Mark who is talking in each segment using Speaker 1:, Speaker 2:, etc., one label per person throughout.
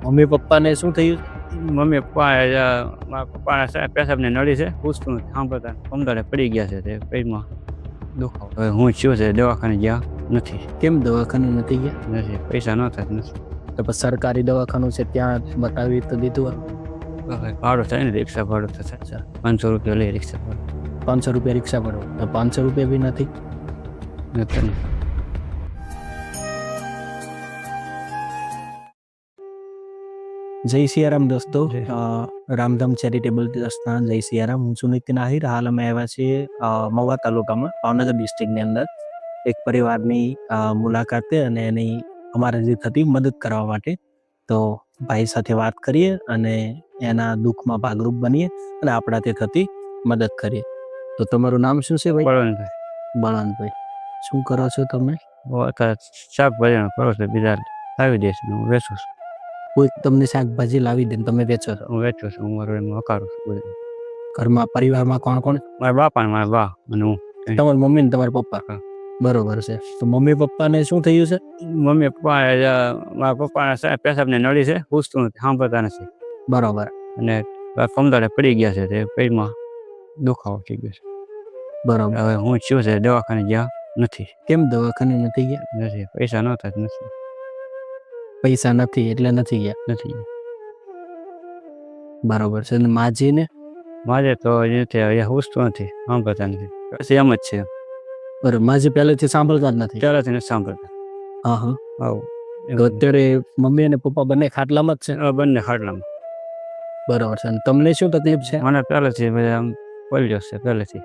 Speaker 1: Mummy પપ્પાને શું થયું?
Speaker 2: મમ્મી પપ્પા મારા પપ્પાના પેશાબની નળી છે, પૂછતું નથી, સાંભળતા કમદારે પડી ગયા છે, તે પેટમાં દુખાવો. હવે હું શું છે, દવાખાને ગયા નથી.
Speaker 1: કેમ દવાખાને નથી ગયા?
Speaker 2: નથી, પૈસા ન થાય નથી.
Speaker 1: તો પછી સરકારી દવાખાનું છે ત્યાં બતાવી તો દીધું.
Speaker 2: હવે ભાડું થાય ને, રિક્ષા ભાડું થશે. 500 રૂપિયા લઈ રિક્ષા ભાડું.
Speaker 1: 500 રૂપિયા રિક્ષા ભાડું, તો 500 રૂપિયા બી નથી.
Speaker 2: નથી.
Speaker 1: જય સિયારામ દોસ્તો,
Speaker 2: જય.
Speaker 1: રામધામ ચેરિટેબલ ટ્રસ્ટના જય સિયારામ. હું છું નીતિન આહિર. હાલ અમે આવ્યા છીએ મહુવા તાલુકામાં, ભાવનગર ડિસ્ટ્રિક્ટની અંદર એક પરિવારની મુલાકાતે અને એની અમારે જે થતી મદદ કરવા માટે. તો ભાઈ સાથે વાત કરીએ અને એના દુઃખમાં ભાગરૂપ બનીએ અને આપણાથી થતી મદદ કરીએ. તો તમારું નામ શું છે ભાઈ?
Speaker 2: બળવંતભાઈ.
Speaker 1: બળવંતભાઈ, શું કરો છો તમે?
Speaker 2: શાકભાજી કરો છો, બીજા લાવી દઈશ, હું વેચું છું.
Speaker 1: કોઈ તમને શાકભાજી લાવી દે તમે વેચો છો?
Speaker 2: હું વેચું છું, હું મારું એમ હકારું છું બધું.
Speaker 1: ઘરમાં પરિવારમાં કોણ કોણ?
Speaker 2: મારા બાપા ને મારા બા અને હું.
Speaker 1: તમારી મમ્મી ને તમારા પપ્પા? બરોબર છે. તો મમ્મી પપ્પાને શું થયું છે?
Speaker 2: મમ્મી પપ્પા મારા પપ્પાના પેશાબની નળી છે, પૂછતું નથી, સાંભળતા નથી.
Speaker 1: બરોબર.
Speaker 2: અને કમદારે પડી ગયા છે, તે પેટમાં દુખાવો થઈ ગયો છે.
Speaker 1: બરોબર.
Speaker 2: હવે હું શું છે, દવાખાને ગયા નથી.
Speaker 1: કેમ દવાખાને નથી ગયા?
Speaker 2: નથી, પૈસા ન થાય નથી.
Speaker 1: પૈસા નથી એટલે નથી ગયા.
Speaker 2: નથી.
Speaker 1: બરોબર છે. અને માજીને?
Speaker 2: માજે તો નથી, પૂછતું નથી, સાંભળતા નથી, પછી એમ જ છે.
Speaker 1: બરોબર. માજી પહેલેથી સાંભળતા જ નથી?
Speaker 2: પહેલાથી નથી સાંભળતા.
Speaker 1: હા હા.
Speaker 2: આવું.
Speaker 1: તો અત્યારે મમ્મી અને પપ્પા બંને ખાટલામાં જ છે?
Speaker 2: બંને ખાટલામાં.
Speaker 1: બરોબર છે. અને તમને શું તકલીફ છે?
Speaker 2: મને પહેલેથી આમ પોલિયો છે, પહેલેથી.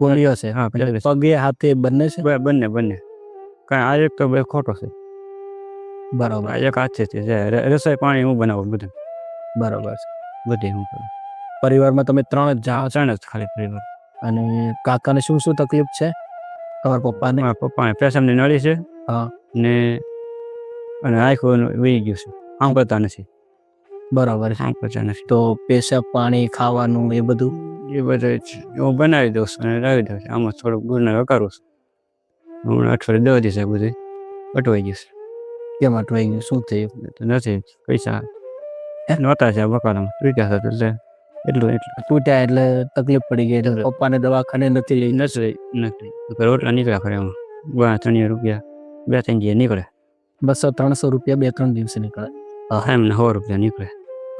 Speaker 1: પોલિયો છે?
Speaker 2: હા, પહેલેથી.
Speaker 1: પગે હાથે બંને છે?
Speaker 2: બંને બંને. કાંઈ આ એક તો બે ખોટો છે.
Speaker 1: બરોબર.
Speaker 2: એક હાથેથી છે, રસોઈ પાણી હું બનાવું બધું.
Speaker 1: બરોબર છે.
Speaker 2: બધી હું કરું.
Speaker 1: પરિવારમાં તમે 3 જ જાઓ?
Speaker 2: 3 જ ખાલી પરિવાર.
Speaker 1: અને કાકાને શું શું તકલીફ છે? તમારા પપ્પાને?
Speaker 2: મારા પપ્પાને પેશાબની નળી છે.
Speaker 1: હા.
Speaker 2: ને અને આખું વહી ગયું છે, સાંભળતા નથી.
Speaker 1: બરાબર.
Speaker 2: સાંભળતા નથી.
Speaker 1: તો પેશાબ પાણી ખાવાનું એ બધું?
Speaker 2: એ બધું હું બનાવી દઉં છું અને લાવી દઉં છું. આમાં થોડુંક ગુણને વકારું છું. હમણાં અઠવાડિયે 10 દિવસે બધું અટવાઈ ગયું છે.
Speaker 1: કેમ અટવાઈ ગયું? શું થયું?
Speaker 2: નથી, પૈસા નહોતા છે બકાલામાં, તૂટ્યા હતા, એટલે એટલું
Speaker 1: તૂટ્યા એટલે તકલીફ પડી ગઈ. એટલે પપ્પાને દવાખાને નથી લઈ?
Speaker 2: નથી. રોટલા નીકળ્યા ખરે એમાં 200-300 રૂપિયા 2-3 દિવસ નીકળે.
Speaker 1: 200-300 રૂપિયા 2-3 દિવસે નીકળે?
Speaker 2: હા, એમને 100 રૂપિયા નીકળે.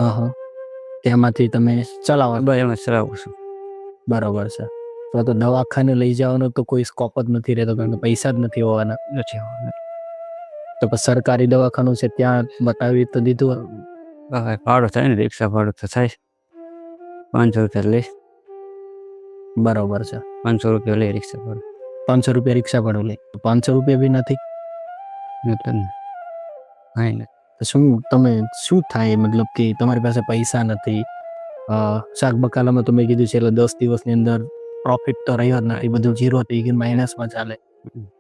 Speaker 1: હા હા. તેમાંથી તમે ચલાવો?
Speaker 2: બસ એમ જ ચલાવું છું.
Speaker 1: બરોબર છે. તો દવાખાને લઈ જવાનો તો કોઈ સ્કોપ જ નથી રહેતો, કારણ કે પૈસા જ નથી હોવાના.
Speaker 2: નથી.
Speaker 1: તો પછી સરકારી દવાખાનું છે ત્યાં બતાવી તો દીધું?
Speaker 2: હવે ભાડું થાય ને, રિક્ષા ભાડું તો થાય. 500 રૂપિયા લઈ.
Speaker 1: બરોબર છે.
Speaker 2: 500 રૂપિયા લઈ રિક્ષા ભાડું.
Speaker 1: 500 રૂપિયા રિક્ષા ભાડું લઈ. 500 રૂપિયા બી નથી? શું થાય? મતલબ કે તમારી પાસે પૈસા નથી, શાક બકાલામાં તમે કીધું છે એટલે 10 દિવસની અંદર પ્રોફિટ તો રહ્યો જ નથી, બધું ઝીરો થઈ ગયું, માઇનસમાં ચાલે.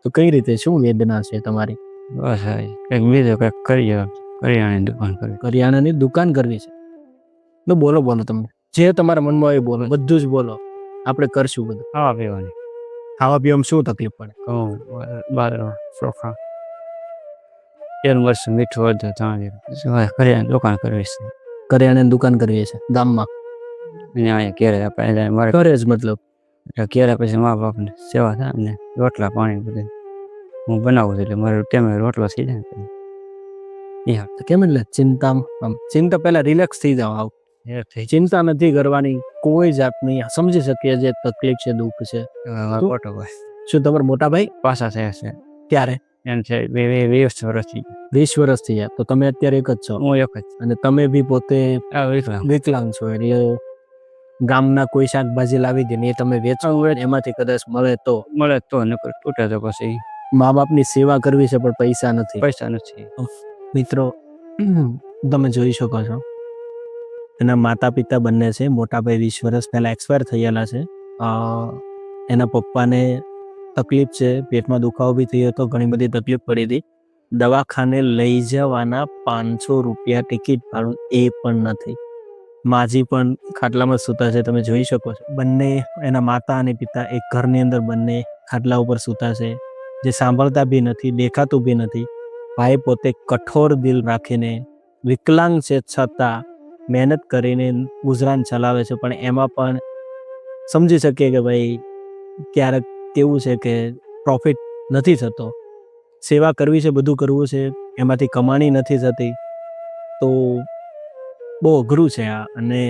Speaker 1: તો કઈ રીતે શું વેદના છે તમારી?
Speaker 2: બસ કંઈક બીજું કંઈક કરીએ, કરિયાણાની દુકાન કરી.
Speaker 1: કરિયાણાની દુકાન કરવી છે? તો બોલો તમે જે તમારા મનમાં એ બોલો, બધું જ બોલો, આપણે કરશું બધું.
Speaker 2: ખાવા પીવાની.
Speaker 1: ખાવા પીવામાં શું તકલીફ પડે?
Speaker 2: ઘઉં, બાજરો, ચોખા, તેલ મરચું, મીઠું, હળદર, ધાણા, કરિયાણાની દુકાન કરવી છે.
Speaker 1: કરિયાણાની દુકાન કરવી છે ગામમાં?
Speaker 2: અહીંયા ઘેરે આપણે મારે
Speaker 1: ઘરે જ? મતલબ
Speaker 2: ઘેરે પછી મા બાપને સેવા થાય ને, રોટલા પાણી બધું હું બનાવું છું, એટલે મારે ટાઈમે રોટલો થઈ જાય ને.
Speaker 1: કેમ એટલે ચિંતા પહેલા રિલેક્સ થઈ જાવ. ચિંતા નથી કરવાની કોઈ જાતની. સમજી શકીએ જે તકલીફ છે, દુઃખ છે. શું તમારા મોટા ભાઈ
Speaker 2: પાછા થયા છે?
Speaker 1: ત્યારે
Speaker 2: એમ છે 20 વર્ષથી.
Speaker 1: 20 વર્ષ થયા. તો તમે અત્યારે એક જ છો?
Speaker 2: હું એક જ.
Speaker 1: અને તમે બી પોતે વિકલાંગ છો, એટલે ગામના કોઈ શાકભાજી લાવી દે ને એ તમે વેચો, એમાંથી કદાચ મળે તો
Speaker 2: નકર તૂટે તો પછી.
Speaker 1: મા બાપની સેવા કરવી છે પણ પૈસા
Speaker 2: નથી.
Speaker 1: મિત્રો તમે જોઈ શકો છો, એના માતા પિતા બંને છે. મોટા ભાઈ 20 વર્ષ પહેલા એક્સપાયર થયેલા છે. એના પપ્પાને તકલીફ છે, પેટમાં દુખાવો બી થયો હતો, ઘણી બધી તકલીફ પડી હતી. દવાખાને લઈ જવાના 500 રૂપિયા ટિકિટ ભાડું એ પણ નથી. માજી પણ ખાટલામાં સૂતા છે, તમે જોઈ શકો છો. બંને એના માતા અને પિતા એક ઘરની અંદર બંને ખાટલા ઉપર સૂતા છે, જે સાંભળતા બી નથી, દેખાતું બી નથી. ભાઈ પોતે કઠોર દિલ રાખીને વિકલાંગ છે છતાં મહેનત કરીને ગુજરાન ચલાવે છે, પણ એમાં પણ સમજી શકીએ કે ભાઈ ક્યારેક કેવું છે કે પ્રોફિટ નથી થતો. સેવા કરવી છે, બધું કરવું છે, એમાંથી કમાણી નથી થતી, તો બહુ અઘરું છે આ. અને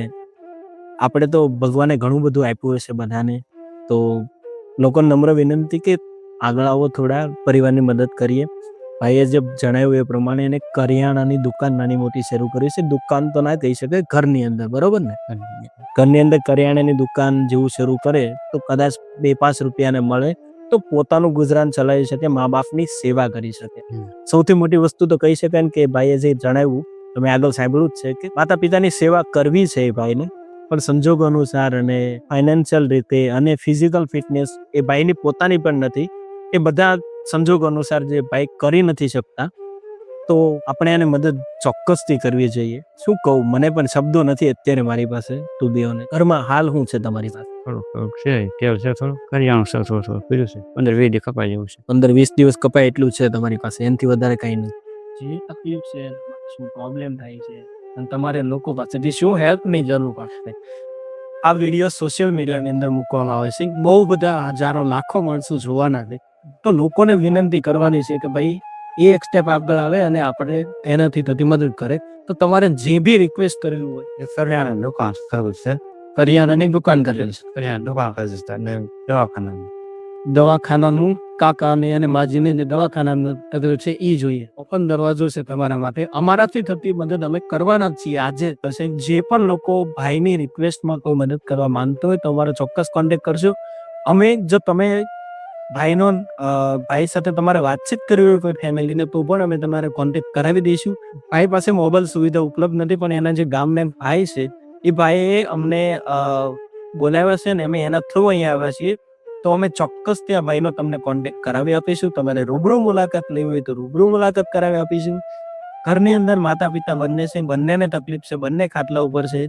Speaker 1: આપણે તો ભગવાને ઘણું બધું આપ્યું હશે બધાને, તો લોકોને નમ્ર વિનંતી કે આગળ આવો, થોડા પરિવારની મદદ કરીએ. ભાઈએ જે જણાવ્યું એ પ્રમાણે એને કરિયાણાની દુકાન નાની મોટી શરૂ કરી છે. દુકાન તો ના કહી શકે, ઘરની અંદર, બરોબર ને? ઘરની અંદર કરિયાણાની દુકાન જેવું શરૂ કરે તો કદાચ 2-5 રૂપિયાને મળે તો પોતાનું ગુજરાન ચલાવી શકે, મા બાપની સેવા કરી શકે. સૌથી મોટી વસ્તુ તો કહી શકાય ને કે ભાઈએ જે જણાવ્યું, તમે આગળ સાંભળ્યું જ છે કે માતા પિતાની સેવા કરવી છે એ ભાઈને, પણ સંજોગો અનુસાર અને ફાઇનાન્શિયલ રીતે અને ફિઝિકલ ફિટનેસ એ ભાઈની પોતાની પણ નથી. એ બધા સંજોગો અનુસાર જે ભાઈ કરી નથી શકતા, તો આપણે એને મદદ ચોક્કસથી કરવી જોઈએ. શું કહું, મને પણ શબ્દો નથી અત્યારે મારી પાસે. ટુ બી ઓનેસ્ટ, ઘરમાં હાલ શું છે તમારી પાસે?
Speaker 2: થોડુંક છે, તેલ છે, થોડું કરિયાણું છે, થોડું પીડ્યું છે, 15-20 દી કપાઈ જેવું છે.
Speaker 1: 15-20 દિવસ કપાય એટલું છે તમારી પાસે, એનાથી વધારે કંઈ નહીં. જે તકલીફ છે, શું પ્રોબ્લેમ થાય છે, અને તમારે લોકો પાસેથી શું હેલ્પની જરૂર પડશે, આ વિડીયો સોશિયલ મીડિયાની અંદર મૂકવામાં આવે છે. બહુ બધા હજારો લાખો માણસો જોવાના છે, તો લોકોને વિનંતી કરવાની છે કે ભાઈ એ એક સ્ટેપ આગળ આવે અને આપણે એનાથી થતી મદદ કરે. તો તમારે જે બી રિક્વેસ્ટ કરેલું હોય,
Speaker 2: એ કરિયાણાની દુકાન શરૂ છે.
Speaker 1: કરિયાણાની દુકાન કરેલી છે,
Speaker 2: કરિયાણાની દુકાન કરી છે અને દવાખાનાની.
Speaker 1: દવાખાનાનું કાકાને અને માજીને જે દવાખાનાનું કર્યું છે એ જોઈએ. ઓપન દરવાજો છે તમારા માટે. અમારાથી થતી મદદ અમે કરવાના જ છીએ આજે થશે. જે પણ લોકો ભાઈની રિક્વેસ્ટમાં કોઈ મદદ કરવા માંગતો હોય તો અમારો ચોક્કસ કોન્ટેક્ટ કરજો. અમે જો તમે ભાઈ સાથે તમારે વાતચીત કરવી હોય કોઈ ફેમિલીને, તો પણ અમે તમારે કોન્ટેક્ટ કરાવી દઈશું. ભાઈ પાસે મોબાઈલ સુવિધા ઉપલબ્ધ નથી, પણ એના જે ગામના ભાઈ છે એ ભાઈએ અમને બોલાવ્યા છે ને અમે એના થ્રુ અહીંયા આવ્યા છીએ. તો અમે ચોક્કસ ત્યાં ભાઈનો તમને કોન્ટેક્ટ કરાવી આપીશું. તમારે રૂબરૂ મુલાકાત લેવી હોય તો રૂબરૂ મુલાકાત કરાવી આપીશું. ઘરની અંદર માતા પિતા બંને છે, બંનેને તકલીફ છે, બંને ખાટલા ઉપર છે,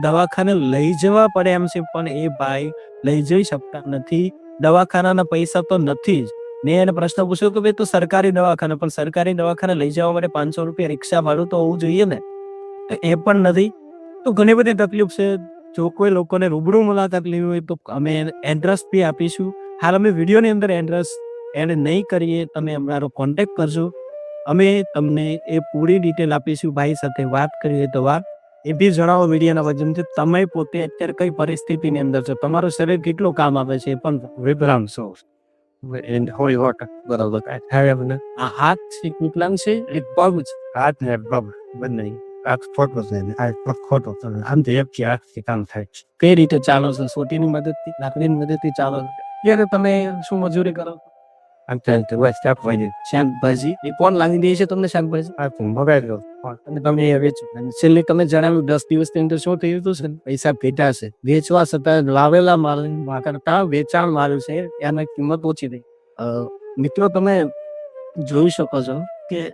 Speaker 1: દવાખાને લઈ જવા પડે એમ છે, પણ એ ભાઈ લઈ જઈ શકતા નથી. દવાખાનાના પૈસા તો નથી જ. મેં એને પ્રશ્ન પૂછ્યો કે ભાઈ તું સરકારી દવાખાને, પણ સરકારી દવાખાને લઈ જવા માટે 500 રૂપિયા રિક્ષા ભાડું તો હોવું જોઈએ ને, એ પણ નથી. તો ઘણી બધી તકલીફ છે. જો કોઈ લોકોને રૂબરૂ મુલાકાત લેવી હોય તો અમે એડ્રેસ બી આપીશું. હાલ અમે વિડીયોની અંદર એડ્રેસ એડ નહીં કરીએ, તમે અમારો કોન્ટેક્ટ કરજો, અમે તમને એ પૂરી ડિટેલ આપીશું. ભાઈ સાથે વાત કરીએ તો વાત એ બી જણાવો વિડીયોના માધ્યમથી. તમે પોતે અત્યારે કઈ પરિસ્થિતિની અંદર છો, તમારું શરીર કેટલું કામ આપે છે એ પણ
Speaker 2: વિભ્રામ છો. હોળી હોટ બરાબર કાંઈ થાય એમ ને.
Speaker 1: આ હાથ છે વિકલાંગ છે, એક પગ છે.
Speaker 2: હાથ ને પગ બંને હાથ ખોટો છે ને આ પગ ખોટો છે. આમ તો એક હાથથી કામ થાય છે.
Speaker 1: કઈ રીતે ચાલો છો? સોટીની મદદથી, લાકડીની મદદથી ચાલો છો? ત્યારે તમે શું મજૂરી કરો છો?
Speaker 2: આમ તો બસ શાકભાજી
Speaker 1: શાકભાજી. એ કોણ લાવી દે છે તમને શાકભાજી?
Speaker 2: આ મગાવી દો.
Speaker 1: અને તમે એ વેચો. અને છેલ્લે તમે જણાવ્યું 10 દિવસની અંદર શું થયું હતું છે? પૈસા ભેટા છે. વેચવા છતાં લાવેલા માલ કરતા વેચાણ માલ છે એની કિંમત ઓછી થઈ. મિત્રો તમે જોઈ શકો છો કે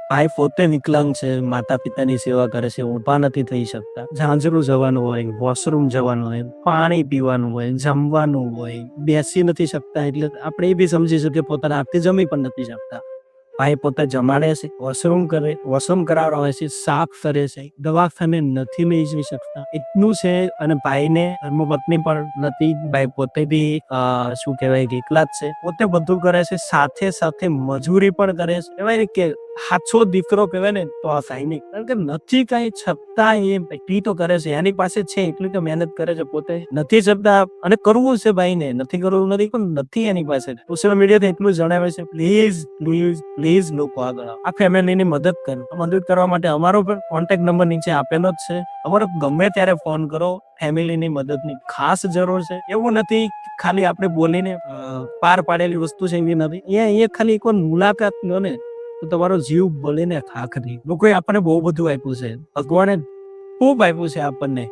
Speaker 1: ભાઈ પોતે વિકલાંગ છે, માતા પિતાની સેવા કરે છે, ઊભા નથી થઈ શકતા. ઝાંઝરું જવાનું હોય, વોશરૂમ જવાનું હોય, પાણી પીવાનું હોય, જમવાનું હોય, બેસી નથી શકતા. એટલે આપણે એ બી સમજી શકીએ પોતાના હાથથી જમી પણ નથી શકતા. ભાઈ પોતે જમાડે છે, વોશરૂમ કરાવડાવે છે, સાફ કરે છે, દવાખાને નથી લઈ જઈ શકતા, એટલું છે. અને ભાઈને ધર્મપત્ની પણ નથી. ભાઈ પોતે બી શું કહેવાય કે એકલા જ છે, પોતે બધું કરે છે, સાથે સાથે મજૂરી પણ કરે છે. કહેવાય કે હાચો દીકરો કહેવાય ને તો આ સૈનિક. કારણ કે નથી કઈ છતાં એ એટલી તો કરે છે. એની પાસે છે એટલી તો મહેનત કરે છે. પોતે નથી છતાં અને કરવું છે ભાઈને, નથી કરવું નથી, પણ નથી એની પાસે. સોશિયલ મીડિયાથી એટલું જણાવે છે, પ્લીઝ પ્લીઝ પ્લીઝ લોકો આગળ આવો, આ ફેમિલીની મદદ કરો. મદદ કરવા માટે અમારો પણ કોન્ટેક્ટ નંબર નીચે આપેલો જ છે. અમારો ગમે ત્યારે ફોન કરો. ફેમિલીની મદદની ખાસ જરૂર છે. એવું નથી ખાલી આપણે બોલીને પાર પાડેલી વસ્તુ છે એવી નથી. અહીંયા ખાલી એક વાર મુલાકાત લો ને તો તમારો જીવ બળીને ખાખ નહીં. લોકોએ આપણને બહુ બધું આપ્યું છે, ભગવાને ખૂબ આપ્યું છે આપણને.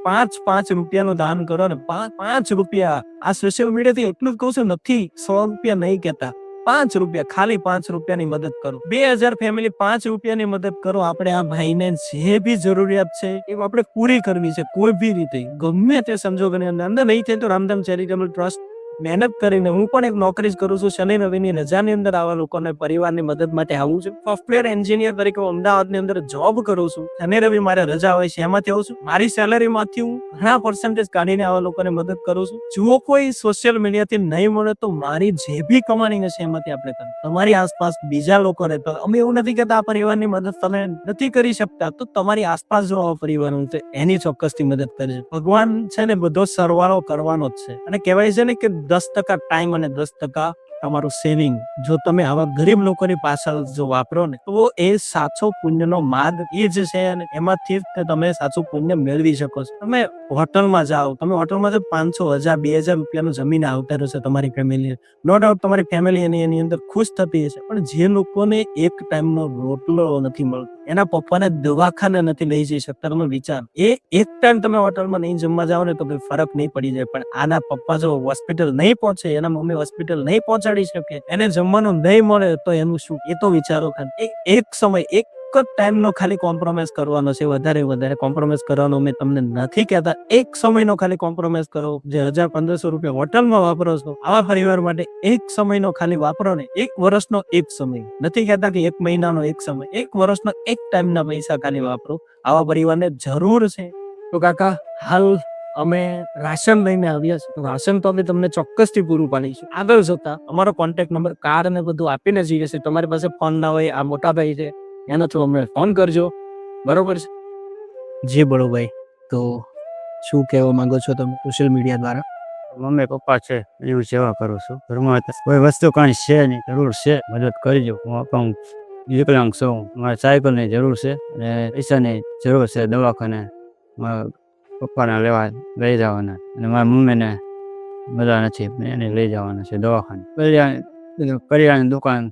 Speaker 1: 5 રૂપિયાનું દાન કરો ને, 5 રૂપિયા. આ સોશિયલ મીડિયાથી એટલું જ કહું છું, નથી 100 રૂપિયા નહીં કહેતા, 5 રૂપિયા, ખાલી 5 રૂપિયાની મદદ કરો. 2000 ફેમિલી 5 રૂપિયાની મદદ કરો. આપણે આ ભાઈને જે બી જરૂરિયાત છે એ આપણે પૂરી કરવી છે કોઈ બી રીતે, ગમે તે સંજોગોની અંદર. નહીં થાય તો રામધામ ચેરિટેબલ ટ્રસ્ટ મહેનત કરીને હું પણ એક નોકરી જ કરું છું. શનિ રવિની રજાની અંદર આવા લોકોને પરિવારની મદદ માટે આવું છું. સોફ્ટવેર એન્જિનિયર તરીકે હું અમદાવાદની અંદર જોબ કરું છું. શનિ રવિ મારે રજા હોય છે, એમાંથી આવું છું. મારી સેલરીમાંથી હું ઘણા પર્સન્ટેજ કાઢીને આવા લોકોને મદદ કરું છું. જો કોઈ સોશિયલ મીડિયાથી નહીં મળે તો મારી જે બી કમાણી હશે એમાંથી આપણે કરીએ. તમારી આસપાસ બીજા લોકોને, તો અમે એવું નથી કહેતા આ પરિવારની મદદ તમે નથી કરી શકતા, તો તમારી આસપાસ જો આવા પરિવાર છે એની ચોક્કસથી મદદ કરજો. ભગવાન છે ને બધો સરવાળો કરવાનો જ છે, અને કહેવાય છે ને કે 10% ટાઈમ અને 10% તમારું સેવિંગ જો તમે આવા ગરીબ લોકોની પાછળ જો વાપરો ને, તો એ સાચો પુણ્યનો માર્ગ એ જ છે, અને એમાંથી જ તમે સાચું પુણ્ય મેળવી શકો છો. તમે હોટલમાં જાઓ, તમે હોટલમાં જો 500, 1000, 2000 રૂપિયાનું જમીને આવતા રહેશે તમારી ફેમિલી, નો ડાઉટ તમારી ફેમિલી એની અંદર ખુશ થતી હશે, પણ જે લોકોને એક ટાઈમનો રોટલો નથી મળતો, એના પપ્પાને દવાખાને નથી લઈ જઈ શકતા, તમે વિચાર, એ એક ટાઈમ તમે હોટલમાં નહીં જમવા જાઓ ને તો કોઈ ફરક નહીં પડી જાય, પણ આના પપ્પા જો હોસ્પિટલ નહીં પહોંચે, એના મમ્મી હોસ્પિટલ નહીં પહોંચાડી શકે, એને જમવાનું નહીં મળે તો એનું શું? એ તો વિચારો ખાલી. એક સમય, એક જ ટાઈમનો ખાલી કોમ્પ્રોમાઇઝ કરવાનો છે, વધારે કોમ્પ્રોમાઇઝ કરવાનો મેં તમને નથી કહેતા. એક સમયનો ખાલી કોમ્પ્રોમાઇઝ કરો. જે 1000-1500 રૂપિયા હોટલમાં વાપરો છો, આવા પરિવાર માટે એક સમયનો ખાલી વાપરો ને. 1 વર્ષનો એક સમય, નથી કહેતા કે 1 મહિનાનો એક સમય, 1 વર્ષનો એક ટાઈમના પૈસા ખાલી વાપરો. આવા પરિવારને જરૂર છે. તો કાકા, હાલ અમે રાશન લઈને આવ્યા છીએ, રાશન તો અમે તમને ચોક્કસથી પૂરું પાડીશું. આગળ જતા અમારો કોન્ટેક્ટ નંબર, કાર્ડ ને બધું આપીને જઈએ છીએ. તમારી પાસે ફોન ના હોય, આ મોટા ભાઈ છે, એનો થ્રુ અમને ફોન કરજો, બરોબર છે? જી બળુભાઈ, તો શું કહેવા માંગો છો તમે સોશિયલ મીડિયા દ્વારા?
Speaker 2: મમ્મી પપ્પા છે એની સેવા કરું છું. ઘરમાં કોઈ વસ્તુ કાંઈ છે નહીં, જરૂર છે મદદ કરજો. હું અપંગ વિકલાંગ છું, મારે સાયકલની જરૂર છે અને પૈસાની જરૂર છે. દવાખાને મારા પપ્પાને લેવા લઈ જવાના, અને મારા મમ્મીને બધા નથી, એને લઈ જવાના છે દવાખાને. કરિયાણાની દુકાન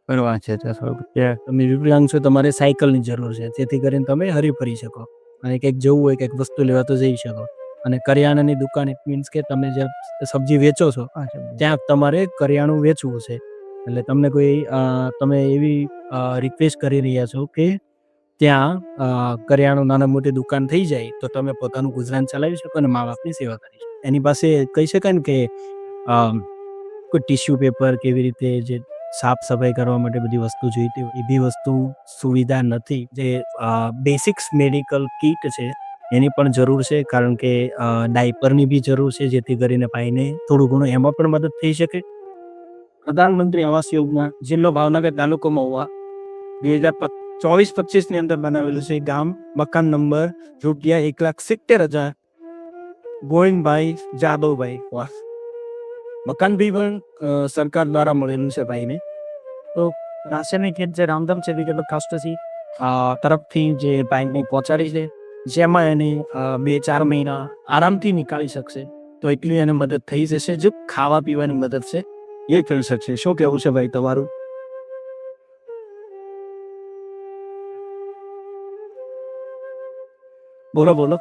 Speaker 2: કરવા છે.
Speaker 1: તમે વિકલાંગ છો, તમારે સાયકલની જરૂર છે, જેથી કરીને તમે હરી ફરી શકો અને કંઈક જવું હોય, કંઈક વસ્તુ લેવા તો જઈ શકો. અને કરિયાણાની દુકાન ઇટ મીન્સ કે તમે જે સબ્જી વેચો છો ત્યાં તમારે કરિયાણું વેચવું છે, એટલે તમને કોઈ તમે એવી રિક્વેસ્ટ કરી રહ્યા છો કે ત્યાં કરિયાણું નાના મોટી દુકાન થઈ જાય તો તમે પોતાનું ગુજરાન ચલાવી શકો અને મા બાપની સેવા કરી શકો. એની પાસે કહી શકાય ને કે કોઈ ટિશ્યુ પેપર, કેવી રીતે જે સાફ સફાઈ કરવા માટે બધી વસ્તુ જોઈતી હોય એ બી વસ્તુ સુવિધા નથી. જે બેસિક્સ મેડિકલ કીટ છે એની પણ જરૂર છે, કારણ કે ડાયપરની બી જરૂર છે, જેથી કરીને ભાઈને થોડું ઘણું એમાં પણ મદદ થઈ શકે. પ્રધાનમંત્રી આવાસ યોજના જિલ્લો ભાવનગર, તાલુકો મહુવા, 2024-25 ની અંદર બનાવેલું છે. ગામ, મકાન નંબર, રૂપિયા 1,70,000, ગોવિંદભાઈ જાદવભાઈ વાસ. મકાન બી પણ સરકાર દ્વારા મળેલું છે ભાઈને. તો રાશનની કીટ જે રામધામ ચેરિટેબલ ટ્રસ્ટ તરફથી જે ભાઈને પહોંચાડી છે, જેમાં એને 2-4 મહિના આરામથી નીકાળી શકશે, તો એટલી એને મદદ થઈ જશે. જો ખાવા પીવાની મદદ છે એ કરી શકશે. શું કહેવું છે ભાઈ તમારું? બોલો બોલો.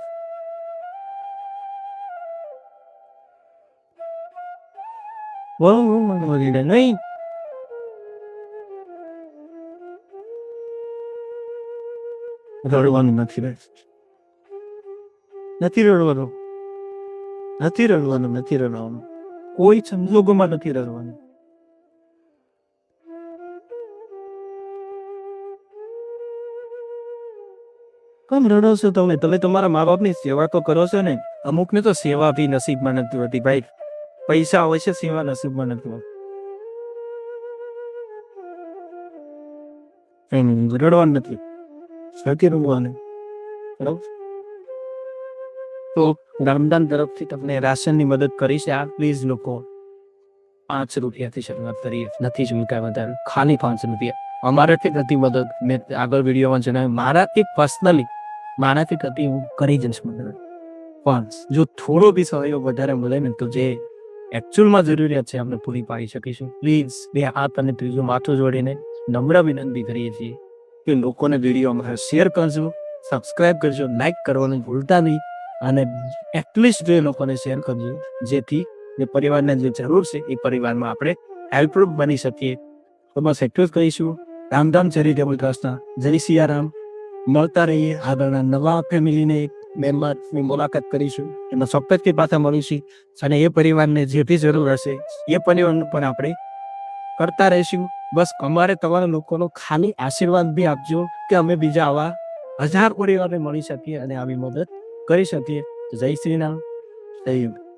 Speaker 1: નહીં રડવાનું નથી, રડવાનું કોઈ સંજોગોમાં નથી રડવાનું. કેમ રડો છો તમે? તમારા મા બાપની સેવા તો કરો છો ને. અમુકને તો સેવા બી નસીબમાં નથી હોતી ભાઈ. પૈસા હોય છે, સેવા નસીબમાં નથી હોતી. રડવાનું નથી, રડવાનું. બરાબર. તો રામદાન તરફથી તમને રાશનની મદદ કરી છે. આ પ્લીઝ લોકો 5 રૂપિયાથી શરૂઆત કરીએ, નથી ચૂકતા વધારે, ખાલી 5 રૂપિયા. અમારાથી થતી મદદ મેં આગળ વિડીયોમાં જણાવ્યું, મારાથી પર્સનલી મારાથી થતી હું કરી જઈશ મદદ. પણ જો થોડો બી સહયોગ વધારે મળે ને તો જે એકચ્યુઅલમાં જરૂરિયાત છે આપણે પૂરી પાડી શકીશું. પ્લીઝ 2 હાથ અને 3જું માથું જોડીને નમ્ર વિનંતી કરીએ છીએ કે લોકોને વિડીયો અમારે શેર કરજો, સબસ્ક્રાઈબ કરજો, લાઈક કરવાનું ભૂલતા નહીં, અને એટલીસ્ટ 2 લોકોને શેર કરજો, જેથી જે પરિવારને જે જરૂર છે એ પરિવારમાં આપણે હેલ્પરૂપ બની શકીએ. તો બસ એટલું જ કહીશું. રામધામ ચેરિટેબલ ટ્રસ્ટના જય સિયારામ. મળતા રહીએ આગળના નવા ફેમિલીને મહેમાનની મુલાકાત કરીશું, એમાં ચોક્કસથી પાછા મળીશું અને એ પરિવારને જે બી જરૂર હશે એ પરિવારને પણ આપણે કરતા રહીશું. બસ અમારે તમારા લોકોનો ખાલી આશીર્વાદ બી આપજો કે અમે બીજા આવા 1000 પરિવારને મળી શકીએ અને આવી મદદ કરી શકીએ. જય શ્રી રામ, જય યુગ.